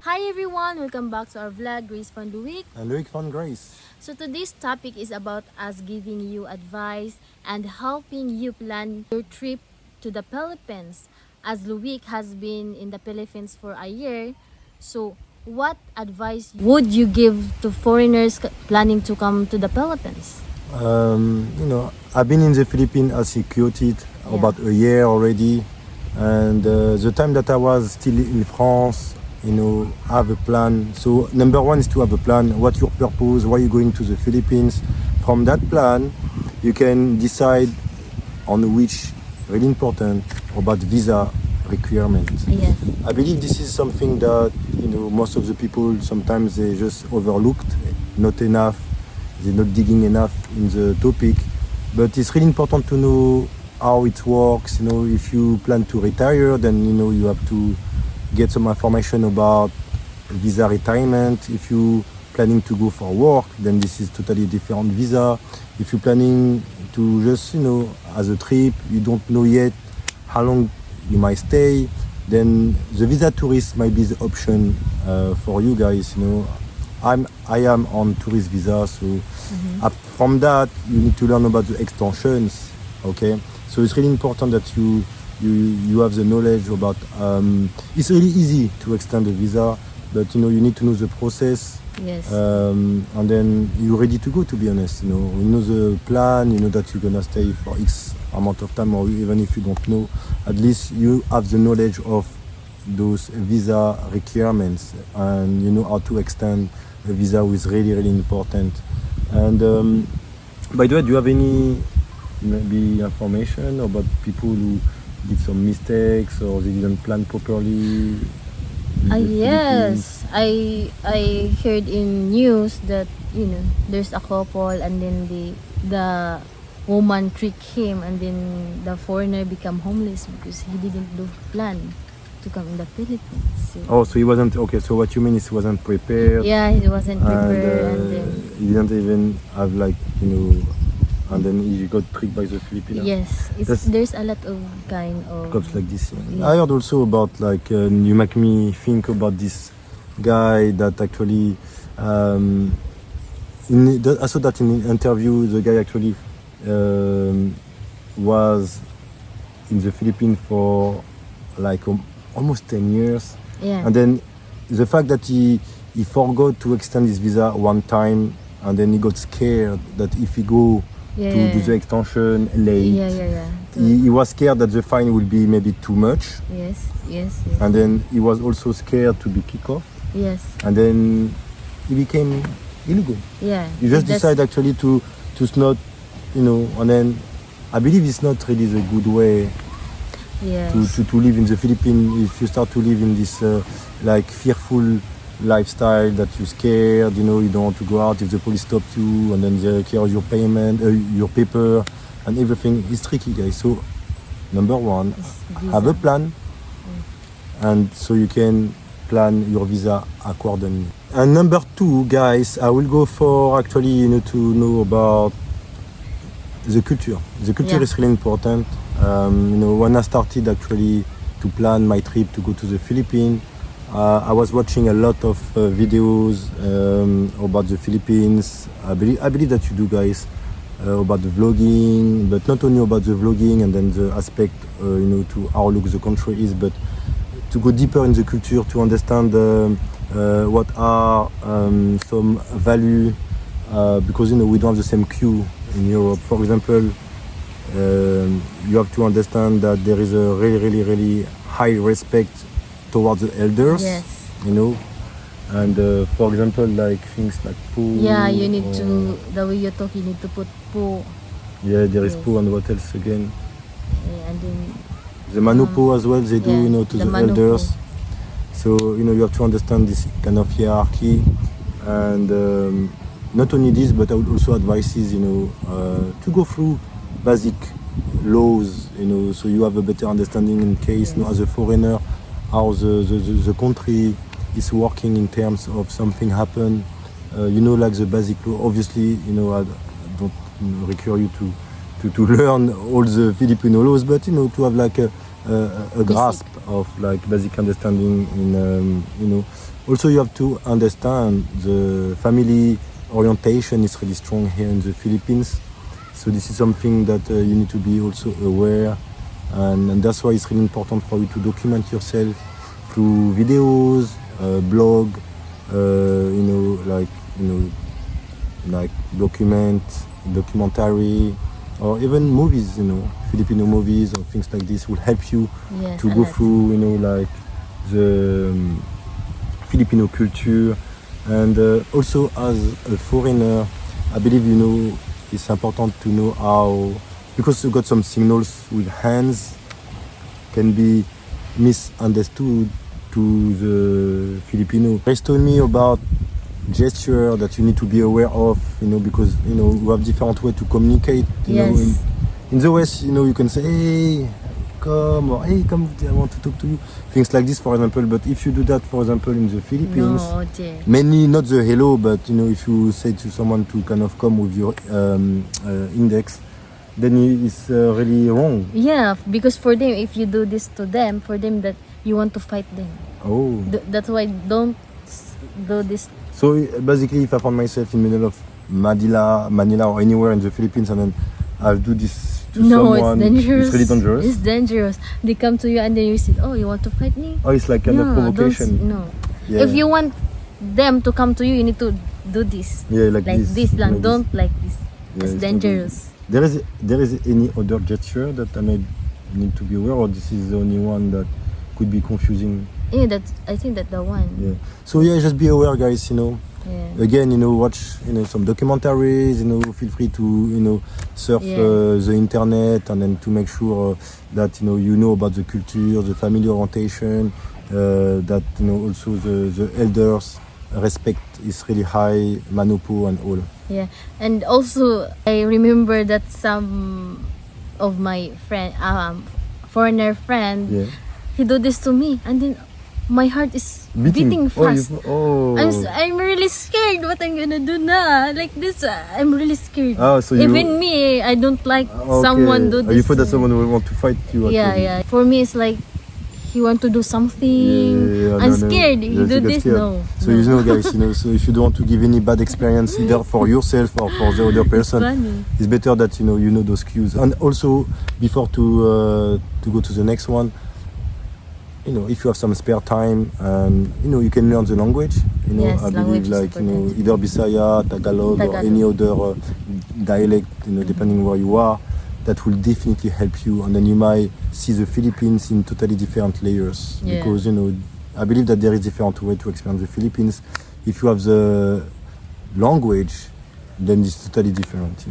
Hi everyone, welcome back to our vlog, Grace from the Week. And Loic van Grace. So today's topic is about us giving you advice and helping you plan your trip to the Philippines. As Luik has been in the Philippines for a year, so what advice would you give to foreigners planning to come to the Philippines? I've been in the Philippines as a quoted about a year already. And the time that I was still in France, have a plan. So number one is to have a plan. What's your purpose? Why are you going to the Philippines? From that plan, you can decide on which really important about visa requirement. Yes. I believe this is something that most of the people sometimes they just overlooked, not enough. They're not digging enough in the topic, but it's really important to know how it works. If you plan to retire, then you have to get some information about visa retirement. If you planning to go for work, then this is totally different visa. If you're planning to just as a trip, you don't know yet how long you might stay, then the visa tourist might be the option for you guys. I am on tourist visa, so from that you need to learn about the extensions. Okay, so it's really important that you have the knowledge about. It's really easy to extend the visa, but you need to know the process. Yes. And then you're ready to go. To be honest, you know the plan. You know that you're gonna stay for X amount of time, or even if you don't know, at least you have the knowledge of those visa requirements, and you know how to extend a visa, is really important. And by the way, do you have any maybe information about people who did some mistakes or they didn't plan properly? Yes, I heard in news that there's a couple and then the woman tricked him and then the foreigner become homeless because he didn't do plan to come in the Philippines. So he wasn't okay. So what you mean is he wasn't prepared? Yeah, he wasn't prepared and then he didn't even have and then he got tricked by the Filipinos. yes, there's a lot of kind of Cops like this. Yeah. I heard also about you make me think about this guy that actually I saw that in an interview. The guy actually was in the Philippines for almost 10 years. Yeah. And then the fact that he forgot to extend his visa one time, and then he got scared that if he go to do the extension late, he was scared that the fine will be maybe too much. Yes. And then he was also scared to be kicked off. Yes. And then he became illegal. Yeah. You just decide actually to not, and then I believe it's not really the good way to live in the Philippines. If you start to live in this fearful lifestyle that you're scared, you don't want to go out if the police stop you, and then they care your payment, your paper, and everything. It's tricky, guys. So, number one, have a plan, and so you can plan your visa accordingly. And number two, guys, I will go for actually to know about the culture. The culture is really important. When I started actually to plan my trip to go to the Philippines, I was watching a lot of videos about the Philippines. I believe that you do, guys, about the vlogging, but not only about the vlogging and then the aspect, to how look the country is, but to go deeper in the culture, to understand what are some value, because we don't have the same queue in Europe. For example, you have to understand that there is a really high respect towards the elders. Yes. And for example, like things like poo. Yeah, you need to, the way you talk, you need to put po. Yeah, there is poo, and what else again? Yeah, and then the manupo as well, they do, to the elders. So, you have to understand this kind of hierarchy. And not only this, but I would also advise to go through basic laws, so you have a better understanding in case, as a foreigner, how the country is working in terms of something happen. Like the basic law. Obviously, I don't require you to learn all the Filipino laws, but to have a grasp of like basic understanding in Also you have to understand the family orientation is really strong here in the Philippines, so this is something that you need to be also aware, and that's why it's really important for you to document yourself through videos, blog, like documentary, or even movies, Filipino movies or things like this will help you to go through, like the Filipino culture. And also as a foreigner, I believe, it's important to know how, because you got some signals with hands can be misunderstood to the Filipino. They told me about gesture that you need to be aware of, because we have different way to communicate. In the West, you can say, hey, come, or hey, come, I want to talk to you. Things like this, for example. But if you do that, for example, in the Philippines, mainly not the hello, but if you say to someone to kind of come with your index, then it's really wrong. Yeah, because for them, if you do this to them, for them that you want to fight them. Oh. That's why don't do this. So basically, if I found myself in the middle of Manila or anywhere in the Philippines, and then I'll do this to someone, it's dangerous. It's really dangerous. It's dangerous. They come to you and then you say, oh, you want to fight me? Oh, it's like kind of provocation. No. Yeah. If you want them to come to you, you need to do this. Yeah, like this. Lang. Like Don't like this. Yeah, it's dangerous. There is any other gesture that I may need to be aware, or this is the only one that could be confusing? Yeah, I think that's the one. Yeah. So just be aware, guys. Yeah. Again, watch some documentaries. Feel free to surf the internet, and then to make sure that you know about the culture, the family orientation, that also the elders respect is really high, manopo and all. Yeah, and also I remember that some of my friend, foreigner friend, he do this to me, and then my heart is beating fast. I'm really scared. What I'm gonna do now? Like this, I'm really scared. So even me, I don't like someone do this. You thought that someone will want to fight you? Yeah. For me, it's like he want to do something. I'm scared. He do this. No. So guys, so if you don't want to give any bad experience either for yourself or for the other person, it's better that you know those cues. And also, before to go to the next one, if you have some spare time, you can learn the language. I believe either Bisaya, Tagalog, or any other dialect, depending where you are. That will definitely help you, and then you might see the Philippines in totally different layers. Because I believe that there is different way to experience the Philippines. If you have the language, then it's totally different.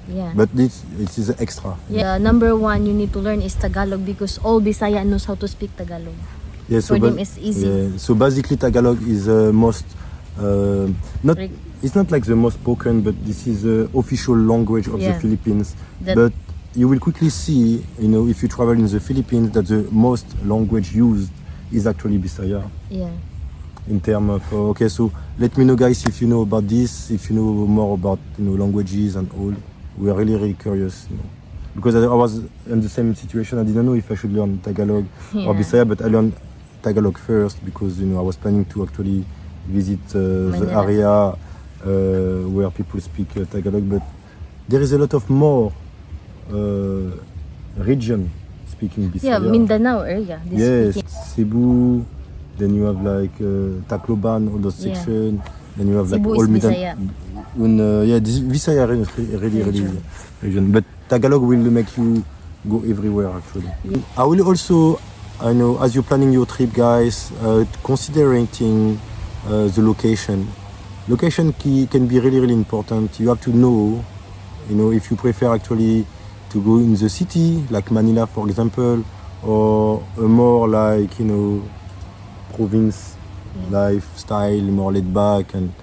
Yeah. But it is extra. Yeah. Number one you need to learn is Tagalog, because all Bisaya knows how to speak Tagalog. Yeah, so for them it's easy. Yeah. So basically Tagalog is most it's not like the most spoken, but this is the official language of the Philippines. But you will quickly see, if you travel in the Philippines, that the most language used is actually Bisaya. Yeah. In terms of so let me know, guys, if you know about this, if you know more about languages and all. We are really, really curious, because I was in the same situation. I didn't know if I should learn Tagalog or Bisaya, but I learned Tagalog first because I was planning to actually visit the area where people speak Tagalog. But there is a lot of more region speaking Bisaya. Yeah, Mindanao area. Yes, Cebu. Then you have like Tacloban, all those sections. Then you have Cebu like all Bisaya. This Visaya really region. But Tagalog will make you go everywhere actually. Yeah. I will also, as you're planning your trip, guys, considering the location. Location can be really, really important. You have to know, if you prefer actually to go in the city, like Manila, for example, or a more like, province lifestyle, more laid back, and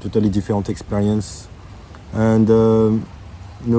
totally different experience. And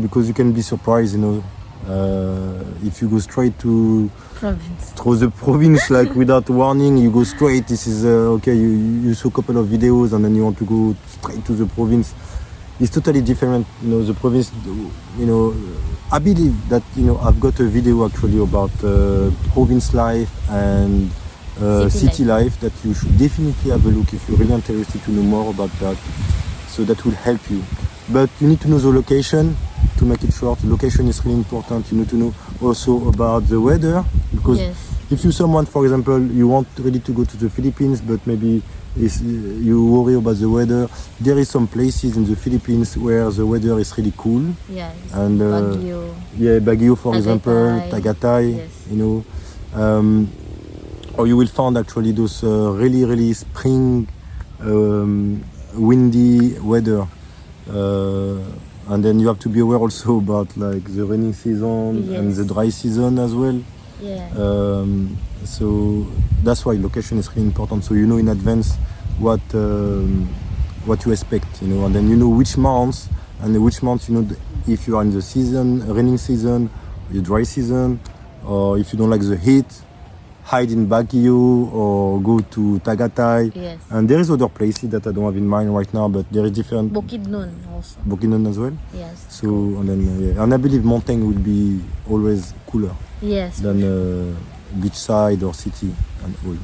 because you can be surprised, if you go straight to the province, like without warning, you go straight. This is you saw a couple of videos and then you want to go straight to the province. It's totally different. The province, I believe that I've got a video actually about province life and city life that you should definitely have a look if you're really interested to know more about that. So that will help you. But you need to know the location. To make it short, the location is really important. You need to know also about the weather, because if you're someone, for example, you want really to go to the Philippines, but maybe you worry about the weather, there is some places in the Philippines where the weather is really cool. Yes. And Baguio. Yeah, Baguio, for Tagaytay. example, Tagaytay. Yes. Or you will find actually those really spring windy weather. And then you have to be aware also about like the rainy season and the dry season as well. Yeah. So that's why location is really important. So you know in advance what you expect, and then you know which months, and which months if you are in the season, raining season, the dry season, or if you don't like the heat, hide in Baguio or go to Tagaytay. Yes. And there is other places that I don't have in mind right now, but there is different. Bukidnon also. Bukidnon as well. Yes. So and then and I believe mountain will be always cooler Yes. than beachside or city and all.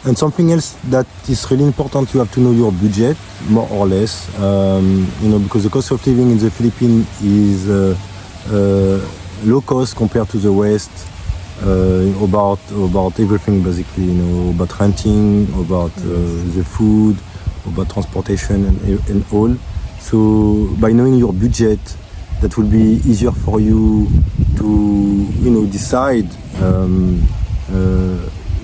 And something else that is really important, you have to know your budget more or less, because the cost of living in the Philippines is low cost compared to the West. About everything basically, about renting, about the food, about transportation and all. So by knowing your budget, that will be easier for you to decide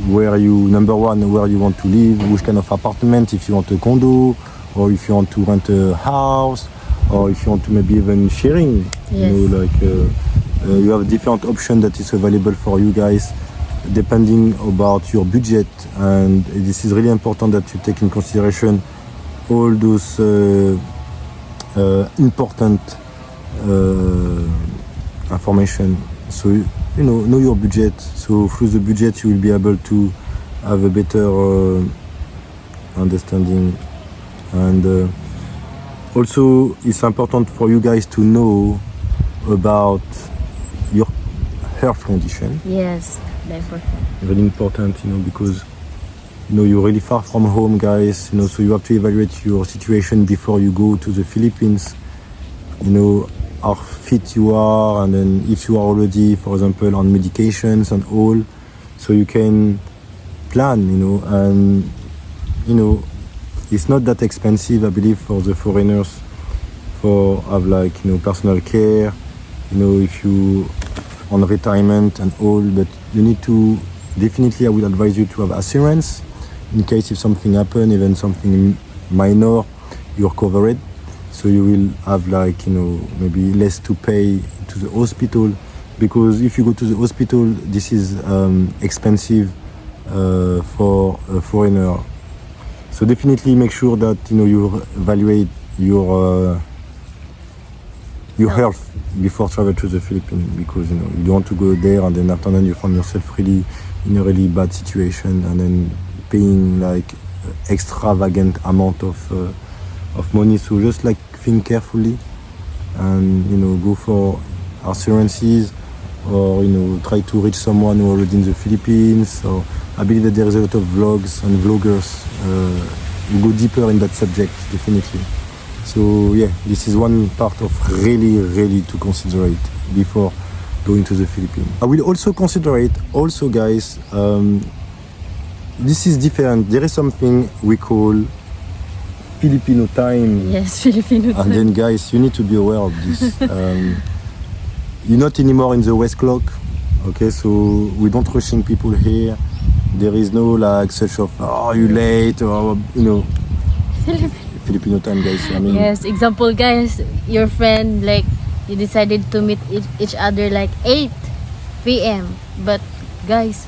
where you want to live, which kind of apartment, if you want a condo, or if you want to rent a house, or if you want to maybe even sharing, you have different options that is available for you guys depending about your budget, and this is really important that you take in consideration all those important information. So know your budget, so through the budget you will be able to have a better understanding. And also it's important for you guys to know about your health condition. Yes, very important. Very important, because you're really far from home, guys, so you have to evaluate your situation before you go to the Philippines, how fit you are, and then if you are already, for example, on medications and all, so you can plan, and it's not that expensive, I believe, for the foreigners for have personal care, if you on retirement and all, but you need to definitely, I would advise you to have assurance in case if something happen, even something minor, you're covered. So you will have maybe less to pay to the hospital, because if you go to the hospital, this is expensive for a foreigner. So definitely make sure that you evaluate your health before travel to the Philippines, because you don't want to go there and then after that you find yourself really in a really bad situation and then paying extravagant amount of money. So just think carefully and go for assurances, or try to reach someone who already in the Philippines. So I believe that there is a lot of vlogs and vloggers who go deeper in that subject, definitely. So yeah, this is one part of really to consider it before going to the Philippines. I will also consider it also, guys, this is different. There is something we call Filipino time. Yes, Filipino time. And then guys, you need to be aware of this. You're not anymore in the West clock, okay? So we don't rushing people here. There is no such of, you late, or Filipino time, guys. I mean, yes, example, guys, your friend, you decided to meet each other 8 p.m. But guys,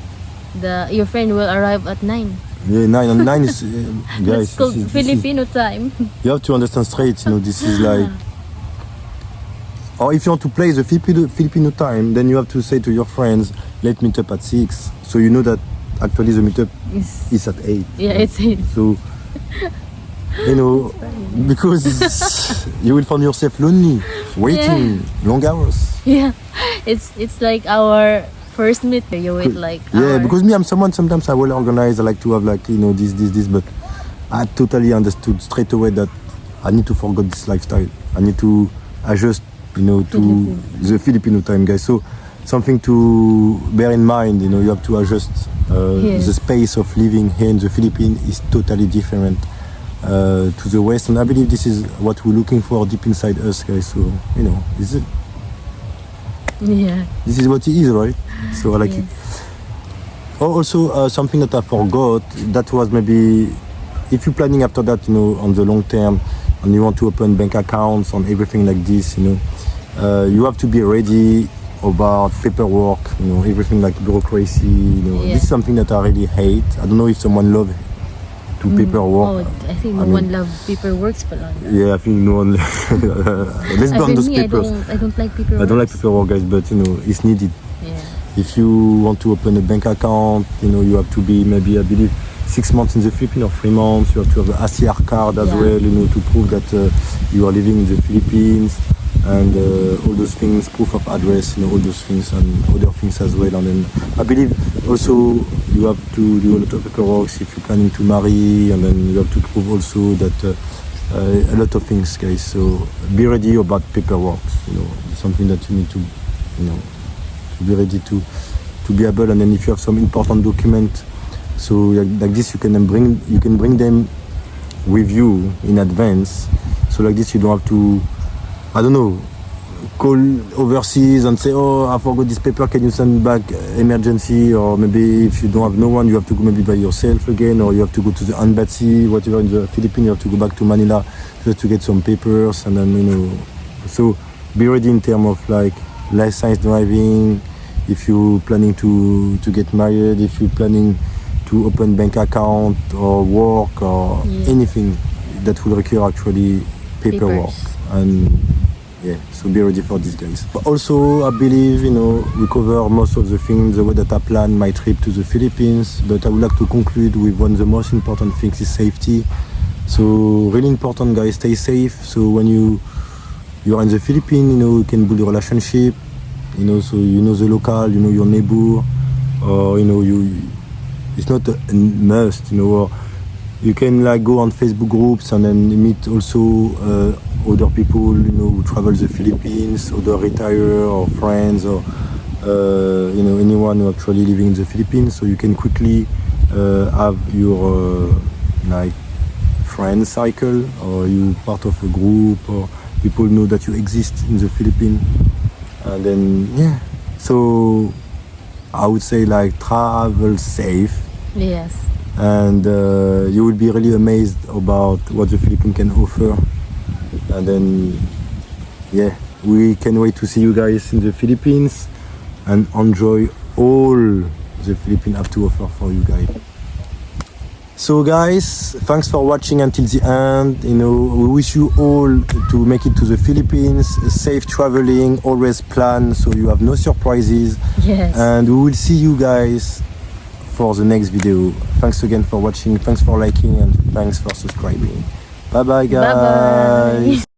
your friend will arrive at 9. Yeah, 9 is guys. That's called Filipino time. You have to understand straight. This is or if you want to play the Filipino time, then you have to say to your friends, "Let's meet up at 6." So you know that actually the meetup is at 8. Yeah, it's 8. So because you will find yourself lonely. waiting long hours. Yeah, it's like our first meet. You wait like Yeah, hours. because me, I'm someone, sometimes I will organize, I like to have like, this, but I totally understood straight away that I need to forget this lifestyle. I need to adjust, to the Filipino time, guys. So something to bear in mind, you have to adjust. Yes. The space of living here in the Philippines is totally different to the West, and I believe this is what we're looking for deep inside us, guys. So this is Yeah. this is what it is, right? So I like it. Oh, also something that I forgot, that was maybe if you're planning after that, on the long term, and you want to open bank accounts and everything like this, you have to be ready about paperwork, everything like bureaucracy. Yeah. This is something that I really hate. I don't know if someone loves to paperwork. Oh, I think no one loves paperwork, but Yeah, I think no one. Let's be on those papers. I don't like paperwork. I don't like paperwork, guys, but it's needed. Yeah. If you want to open a bank account, you have to be maybe, I believe, 6 months in the Philippines or 3 months. You have to have an ACR card as well, to prove that you are living in the Philippines, and all those things, proof of address, all those things and other things as well. And then I believe also you have to do a lot of paperwork if you're planning to marry, and then you have to prove also that a lot of things, guys. So be ready about paperwork. It's something that you need to, to be ready to be able. And then if you have some important document, so like this, you can bring them with you in advance. So like this, you don't have to, I don't know, call overseas and say, oh, I forgot this paper, can you send back emergency? Or maybe if you don't have no one, you have to go maybe by yourself again, or you have to go to the embassy, whatever in the Philippines, you have to go back to Manila just to get some papers. And then, so be ready in terms of like license driving, if you're planning to get married, if you're planning to open bank account or work or anything that will require actually paperwork. And so be ready for this, guys. But also, I believe, we cover most of the things, the way that I plan my trip to the Philippines. But I would like to conclude with one of the most important things is safety. So really important, guys, stay safe. So when you're in the Philippines, you can build a relationship, so the local, your neighbor, or, it's not a must, or you can like go on Facebook groups and then meet also other people, who travel the Philippines, other retire or friends, or anyone who actually living in the Philippines. So you can quickly have your like friend cycle, or you part of a group, or people know that you exist in the Philippines. And then so I would say like travel safe. Yes. And you will be really amazed about what the Philippines can offer. And then we can wait to see you guys in the Philippines and enjoy all the Philippines have to offer for you guys. So guys, thanks for watching until the end. We wish you all to make it to the Philippines, safe traveling, always plan so you have no surprises. Yes. And we will see you guys for the next video. Thanks again for watching, thanks for liking, and thanks for subscribing. Bye bye, guys. Bye bye.